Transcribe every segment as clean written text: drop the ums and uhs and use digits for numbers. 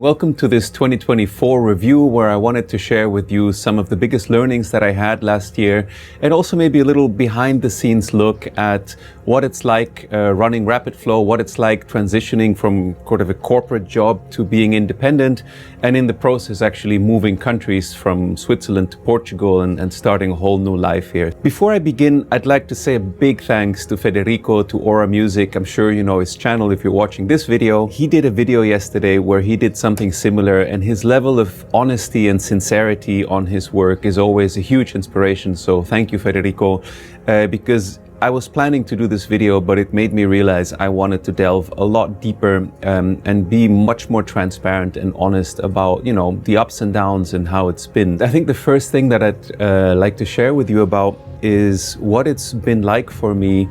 Welcome to this 2024 review where I wanted to share with you some of the biggest learnings that I had last year and also maybe a little behind the scenes look at what it's like running Rapidflow, what it's like transitioning from sort of a corporate job to being independent and in the process actually moving countries from Switzerland to Portugal and starting a whole new life here. Before I begin, I'd like to say a big thanks to Federico, to Aura Music. I'm sure you know his channel if you're watching this video. He did a video yesterday where he did something similar, and his level of honesty and sincerity on his work is always a huge inspiration. So thank you, Federico, because I was planning to do this video, but it made me realize I wanted to delve a lot deeper and be much more transparent and honest about, you know, the ups and downs and how it's been. I think the first thing that I'd like to share with you about is what it's been like for me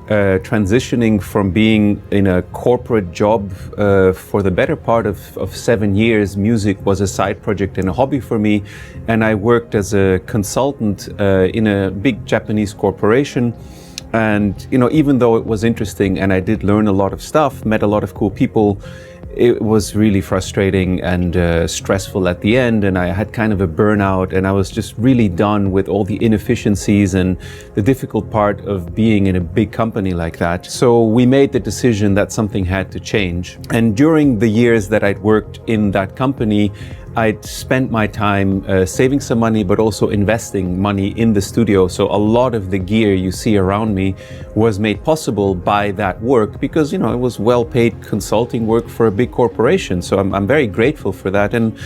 transitioning from being in a corporate job for the better part of 7 years. Music was a side project and a hobby for me, and I worked as a consultant in a big Japanese corporation. And you know, even though it was interesting and I did learn a lot of stuff, met a lot of cool people, it was really frustrating and stressful at the end, and I had kind of a burnout, and I was just really done with all the inefficiencies and the difficult part of being in a big company like that. So we made the decision that something had to change. And during the years that I'd worked in that company, I'd spent my time saving some money, but also investing money in the studio. So a lot of the gear you see around me was made possible by that work because, you know, it was well-paid consulting work for a big corporation. So I'm very grateful for that. And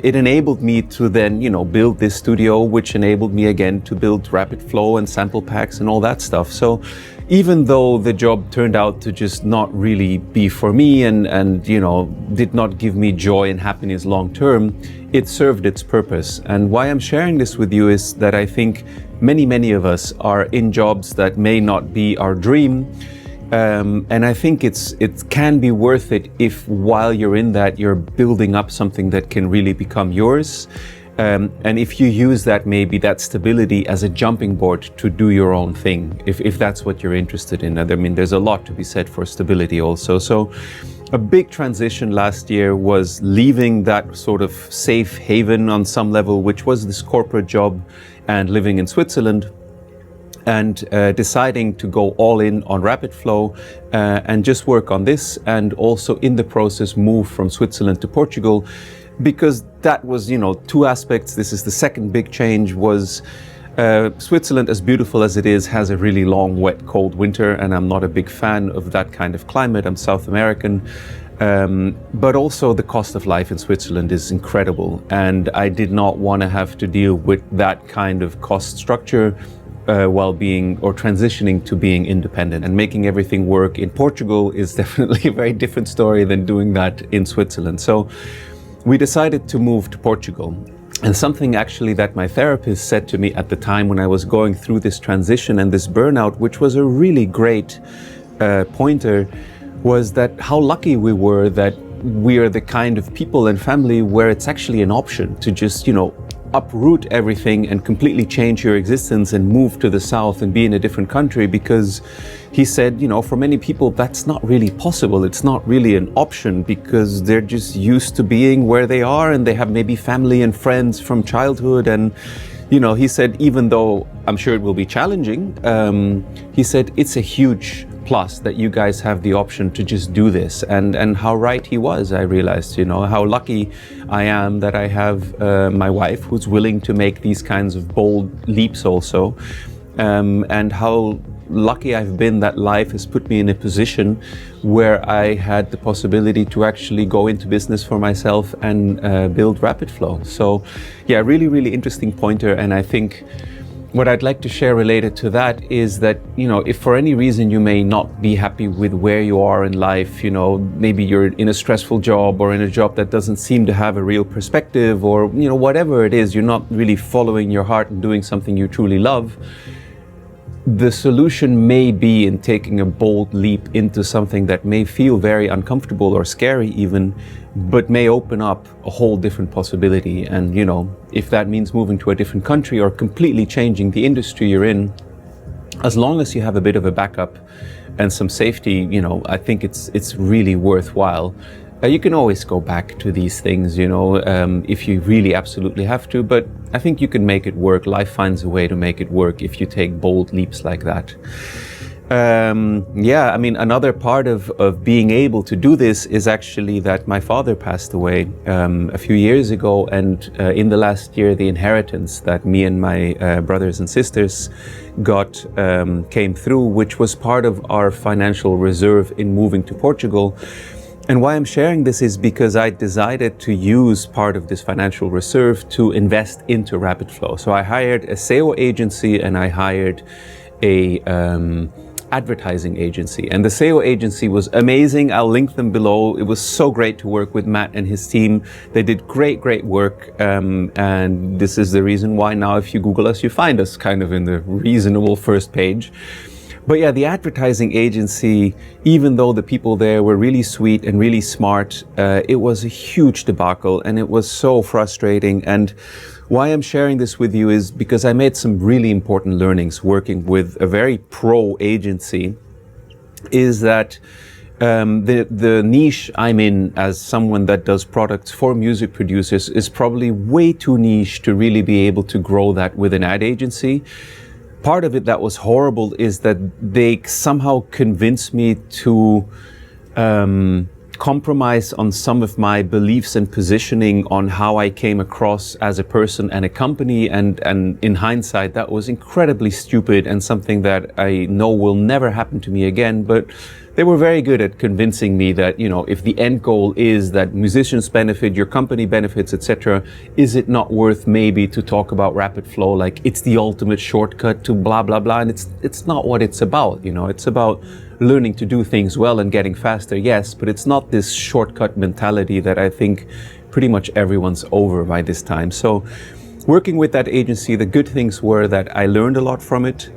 it enabled me to then, you know, build this studio, which enabled me again to build Rapidflow and sample packs and all that stuff. So even though the job turned out to just not really be for me and you know, did not give me joy and happiness long term, it served its purpose. And why I'm sharing this with you is that I think many of us are in jobs that may not be our dream. And I think it can be worth it if while you're in that, you're building up something that can really become yours. And if you use that, maybe that stability as a jumping board to do your own thing, if that's what you're interested in. I mean, there's a lot to be said for stability also. So a big transition last year was leaving that sort of safe haven on some level, which was this corporate job and living in Switzerland, and deciding to go all in on Rapidflow and just work on this, and also in the process move from Switzerland to Portugal. Because that was, you know, two aspects. This is the second big change. Was Switzerland, as beautiful as it is, has a really long, wet, cold winter, and I'm not a big fan of that kind of climate. I'm South American. But also the cost of life in Switzerland is incredible, and I did not want to have to deal with that kind of cost structure while being or transitioning to being independent. And making everything work in Portugal is definitely a very different story than doing that in Switzerland. So we decided to move to Portugal. And something actually that my therapist said to me at the time when I was going through this transition and this burnout, which was a really great pointer, was that how lucky we were that we are the kind of people and family where it's actually an option to just, you know, uproot everything and completely change your existence and move to the south and be in a different country. Because he said, you know, for many people that's not really possible. It's not really an option because they're just used to being where they are and they have maybe family and friends from childhood. And you know, he said, even though I'm sure it will be challenging, he said it's a huge plus that you guys have the option to just do this. And how right he was. I realized, you know, how lucky I am that I have my wife who's willing to make these kinds of bold leaps also, and how lucky I've been that life has put me in a position where I had the possibility to actually go into business for myself and build Rapidflow. So yeah, really interesting pointer. And I think what I'd like to share related to that is that, you know, if for any reason you may not be happy with where you are in life, you know, maybe you're in a stressful job or in a job that doesn't seem to have a real perspective, or, you know, whatever it is, you're not really following your heart and doing something you truly love, the solution may be in taking a bold leap into something that may feel very uncomfortable or scary even, but may open up a whole different possibility. And, you know, if that means moving to a different country or completely changing the industry you're in, as long as you have a bit of a backup and some safety, you know, I think it's really worthwhile. You can always go back to these things, if you really absolutely have to, but I think you can make it work. Life finds a way to make it work if you take bold leaps like that. Another part of being able to do this is actually that my father passed away a few years ago, and in the last year, the inheritance that me and my brothers and sisters got came through, which was part of our financial reserve in moving to Portugal. And why I'm sharing this is because I decided to use part of this financial reserve to invest into Rapid Flow. So I hired a SEO agency and I hired a advertising agency, and the SEO agency was amazing. I'll link them below. It was so great to work with Matt and his team. They did great work, and this is the reason why now if you Google us, you find us kind of in the reasonable first page. But yeah, the advertising agency, even though the people there were really sweet and really smart, it was a huge debacle and it was so frustrating. And why I'm sharing this with you is because I made some really important learnings working with a very pro agency, is that the niche I'm in as someone that does products for music producers is probably way too niche to really be able to grow that with an ad agency. Part of it that was horrible is that they somehow convinced me to compromise on some of my beliefs and positioning on how I came across as a person and a company, and in hindsight that was incredibly stupid and something that I know will never happen to me again. But they were very good at convincing me that, if the end goal is that musicians benefit, your company benefits, etc., is it not worth maybe to talk about Rapid Flow like it's the ultimate shortcut to blah blah blah? And it's not what it's about. It's about learning to do things well and getting faster, yes, but it's not this shortcut mentality that I think pretty much everyone's over by this time. So working with that agency, the good things were that I learned a lot from it,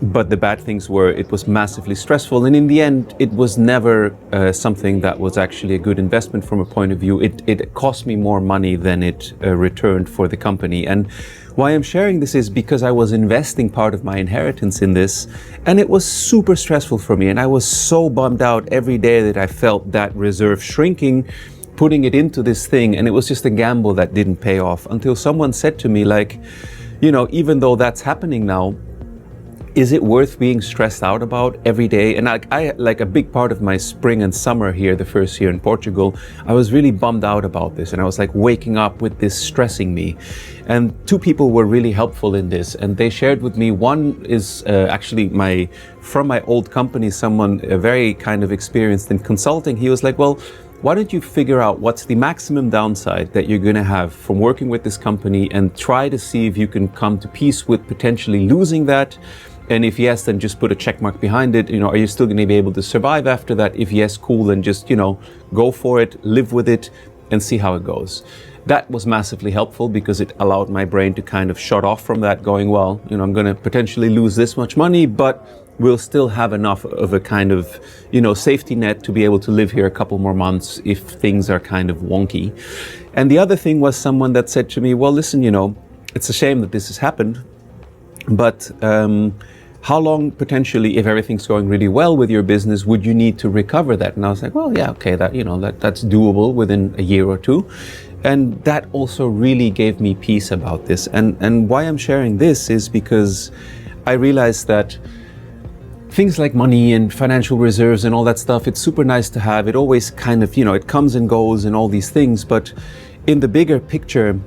but the bad things were it was massively stressful, and in the end it was never something that was actually a good investment from a point of view. It cost me more money than it returned for the company. And why I'm sharing this is because I was investing part of my inheritance in this, and it was super stressful for me, and I was so bummed out every day that I felt that reserve shrinking, putting it into this thing, and it was just a gamble that didn't pay off until someone said to me, like, even though that's happening now, is it worth being stressed out about every day? And I like a big part of my spring and summer here, the first year in Portugal, I was really bummed out about this, and I was like waking up with this stressing me. And two people were really helpful in this, and they shared with me. One is actually from my old company, someone very kind of experienced in consulting. He was like, well, why don't you figure out what's the maximum downside that you're going to have from working with this company, and try to see if you can come to peace with potentially losing that. And if yes, then just put a check mark behind it. Are you still going to be able to survive after that? If yes, cool, then just, go for it, live with it, and see how it goes. That was massively helpful because it allowed my brain to kind of shut off from that, going, well, I'm going to potentially lose this much money, but we'll still have enough of a kind of, safety net to be able to live here a couple more months if things are kind of wonky. And the other thing was someone that said to me, well, listen, it's a shame that this has happened, but how long potentially, if everything's going really well with your business, would you need to recover that? And I was like, well, yeah, okay, that's doable within a year or two. And that also really gave me peace about this. And why I'm sharing this is because I realized that things like money and financial reserves and all that stuff, it's super nice to have. It always kind of, it comes and goes and all these things. But in the bigger picture,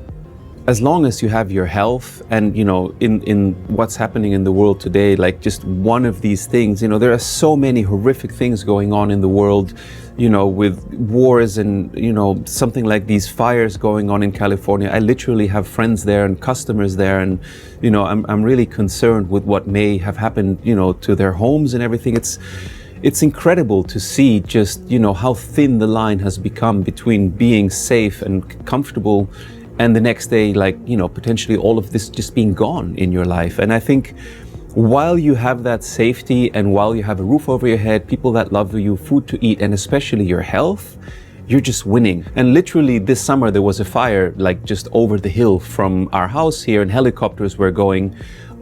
as long as you have your health and, in what's happening in the world today, like just one of these things, there are so many horrific things going on in the world, with wars and, something like these fires going on in California. I literally have friends there and customers there, and, I'm really concerned with what may have happened, to their homes and everything. It's incredible to see just, how thin the line has become between being safe and comfortable and the next day, potentially all of this just being gone in your life. And I think while you have that safety and while you have a roof over your head, people that love you, food to eat, and especially your health, you're just winning. And literally this summer there was a fire just over the hill from our house here, and helicopters were going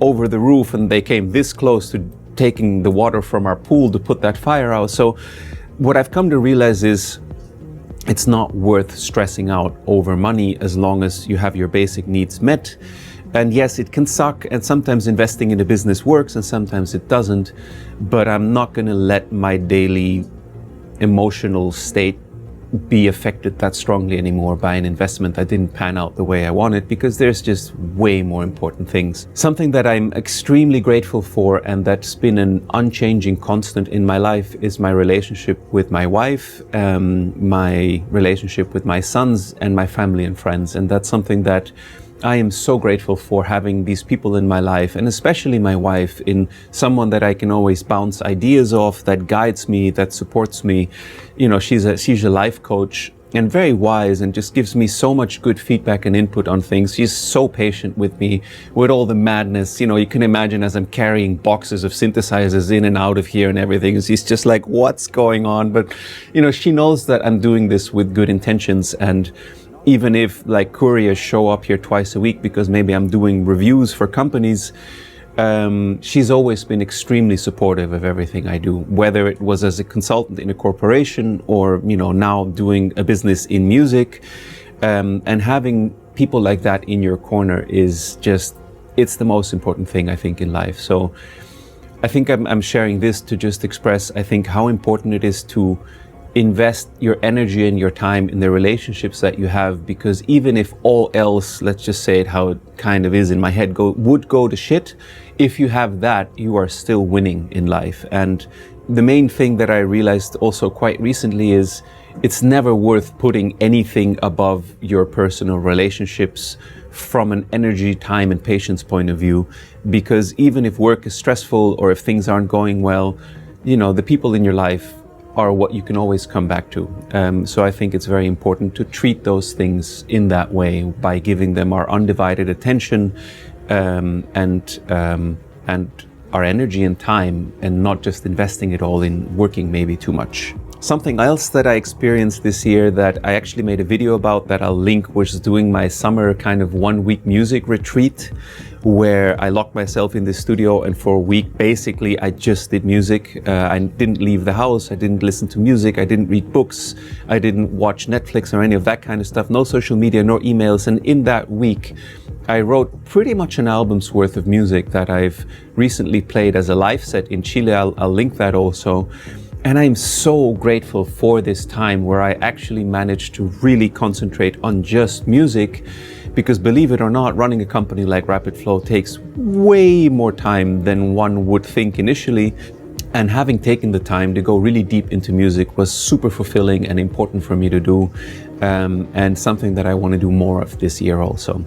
over the roof, and they came this close to taking the water from our pool to put that fire out. So what I've come to realize is it's not worth stressing out over money as long as you have your basic needs met. And yes, it can suck, and sometimes investing in a business works and sometimes it doesn't, but I'm not going to let my daily emotional state be affected that strongly anymore by an investment that didn't pan out the way I wanted, because there's just way more important things. Something that I'm extremely grateful for and that's been an unchanging constant in my life is my relationship with my wife, my relationship with my sons and my family and friends. And that's something that I am so grateful for, having these people in my life, and especially my wife, in someone that I can always bounce ideas off, that guides me, that supports me. You know, she's a life coach and very wise, and just gives me so much good feedback and input on things. She's so patient with me, with all the madness. You know, you can imagine as I'm carrying boxes of synthesizers in and out of here and everything, she's just like, what's going on? But, you know, she knows that I'm doing this with good intentions. And even if like couriers show up here twice a week because maybe I'm doing reviews for companies, she's always been extremely supportive of everything I do, whether it was as a consultant in a corporation or, you know, now doing a business in music. And having people like that in your corner is just, it's the most important thing I think in life. So I think I'm sharing this to just express, I think, how important it is to invest your energy and your time in the relationships that you have, because even if all else, let's just say it how it kind of is in my head, would go to shit, if you have that, you are still winning in life. And the main thing that I realized also quite recently is it's never worth putting anything above your personal relationships from an energy, time and patience point of view, because even if work is stressful or if things aren't going well, you know, the people in your life are what you can always come back to. So I think it's very important to treat those things in that way, by giving them our undivided attention and our energy and time, and not just investing it all in working maybe too much. Something else that I experienced this year that I actually made a video about that I'll link, was doing my summer kind of 1 week music retreat, where I locked myself in the studio and for a week basically I just did music. I didn't leave the house, I didn't listen to music, I didn't read books, I didn't watch Netflix or any of that kind of stuff, no social media, no emails. And in that week I wrote pretty much an album's worth of music that I've recently played as a live set in Chile. I'll link that also. And I'm so grateful for this time where I actually managed to really concentrate on just music, because believe it or not, running a company like Rapid Flow takes way more time than one would think initially. And having taken the time to go really deep into music was super fulfilling and important for me to do, and something that I want to do more of this year also.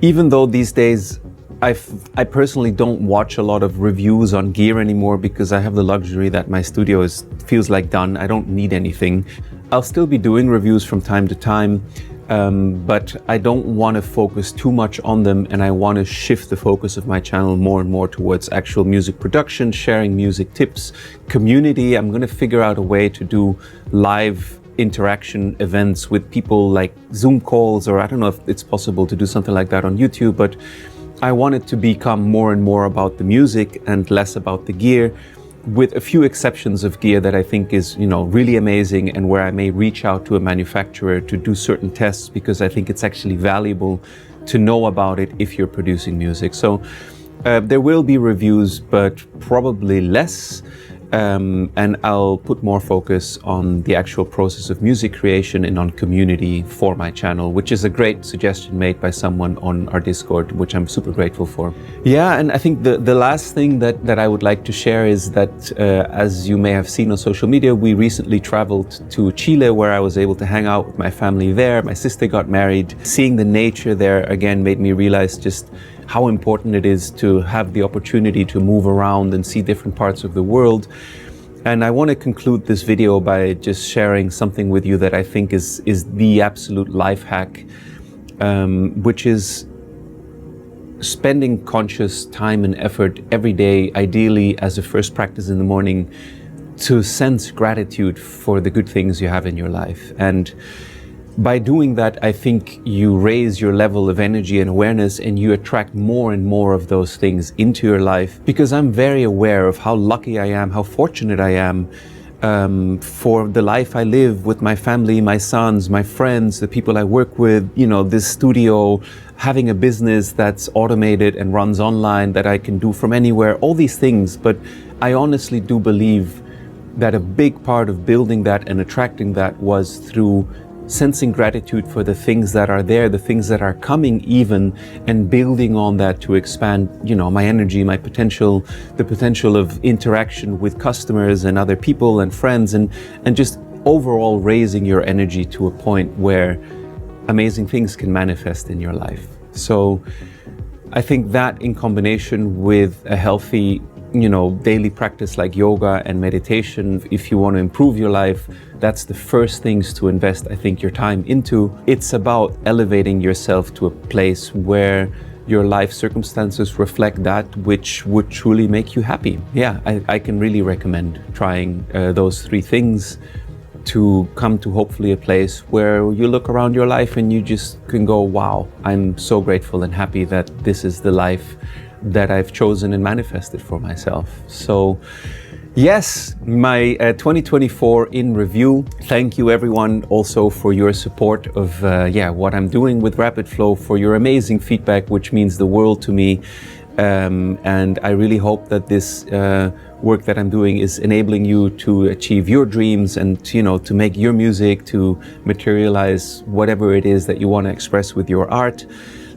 Even though these days I personally don't watch a lot of reviews on gear anymore, because I have the luxury that my studio feels like done. I don't need anything. I'll still be doing reviews from time to time, but I don't want to focus too much on them, and I want to shift the focus of my channel more and more towards actual music production, sharing music tips, community. I'm going to figure out a way to do live interaction events with people, like Zoom calls, or I don't know if it's possible to do something like that on YouTube, but I want it to become more and more about the music and less about the gear, with a few exceptions of gear that I think is, you know, really amazing, and where I may reach out to a manufacturer to do certain tests, because I think it's actually valuable to know about it if you're producing music. So there will be reviews, but probably less. And I'll put more focus on the actual process of music creation and on community for my channel, which is a great suggestion made by someone on our Discord, which I'm super grateful for. Yeah, and I think the last thing that I would like to share is that, as you may have seen on social media, we recently traveled to Chile, where I was able to hang out with my family there. My sister got married. Seeing the nature there again made me realize just how important it is to have the opportunity to move around and see different parts of the world. And I want to conclude this video by just sharing something with you that I think is the absolute life hack, which is spending conscious time and effort every day, ideally as a first practice in the morning, to sense gratitude for the good things you have in your life. And by doing that, I think you raise your level of energy and awareness, and you attract more and more of those things into your life. Because I'm very aware of how lucky I am, how fortunate I am, for the life I live with my family, my sons, my friends, the people I work with, you know, this studio, having a business that's automated and runs online that I can do from anywhere, all these things. But I honestly do believe that a big part of building that and attracting that was through sensing gratitude for the things that are there, the things that are coming even, and building on that to expand, you know, my energy, my potential, the potential of interaction with customers and other people and friends, and just overall raising your energy to a point where amazing things can manifest in your life. So I think that in combination with a healthy, you know, daily practice like yoga and meditation, if you want to improve your life, that's the first things to invest, I think, your time into. It's about elevating yourself to a place where your life circumstances reflect that which would truly make you happy. Yeah, I can really recommend trying those three things to come to hopefully a place where you look around your life and you just can go, wow, I'm so grateful and happy that this is the life that I've chosen and manifested for myself. So yes, my 2024 in review. Thank you everyone also for your support of what I'm doing with Rapid Flow, for your amazing feedback, which means the world to me. And I really hope that this work that I'm doing is enabling you to achieve your dreams and, you know, to make your music, to materialize whatever it is that you want to express with your art.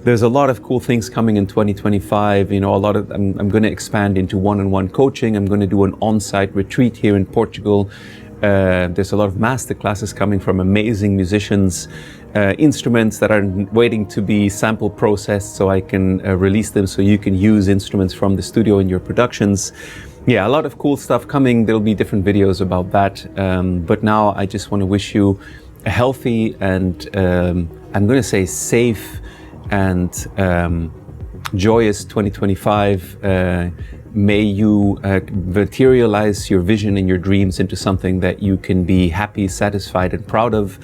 There's a lot of cool things coming in 2025. You know, I'm going to expand into one-on-one coaching. I'm going to do an on-site retreat here in Portugal. There's a lot of master classes coming from amazing musicians, instruments that are waiting to be sample processed so I can release them so you can use instruments from the studio in your productions. Yeah, a lot of cool stuff coming. There'll be different videos about that. But now I just want to wish you a healthy and I'm going to say safe and joyous 2025. May you materialize your vision and your dreams into something that you can be happy, satisfied, and proud of.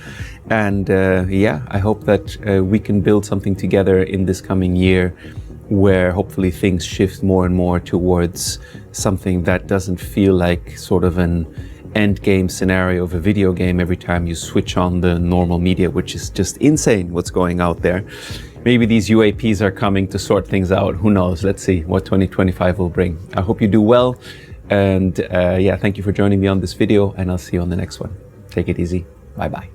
And I hope that we can build something together in this coming year where hopefully things shift more and more towards something that doesn't feel like sort of an end game scenario of a video game every time you switch on the normal media, which is just insane what's going out there. Maybe these UAPs are coming to sort things out. Who knows? Let's see what 2025 will bring. I hope you do well. And thank you for joining me on this video, and I'll see you on the next one. Take it easy. Bye-bye.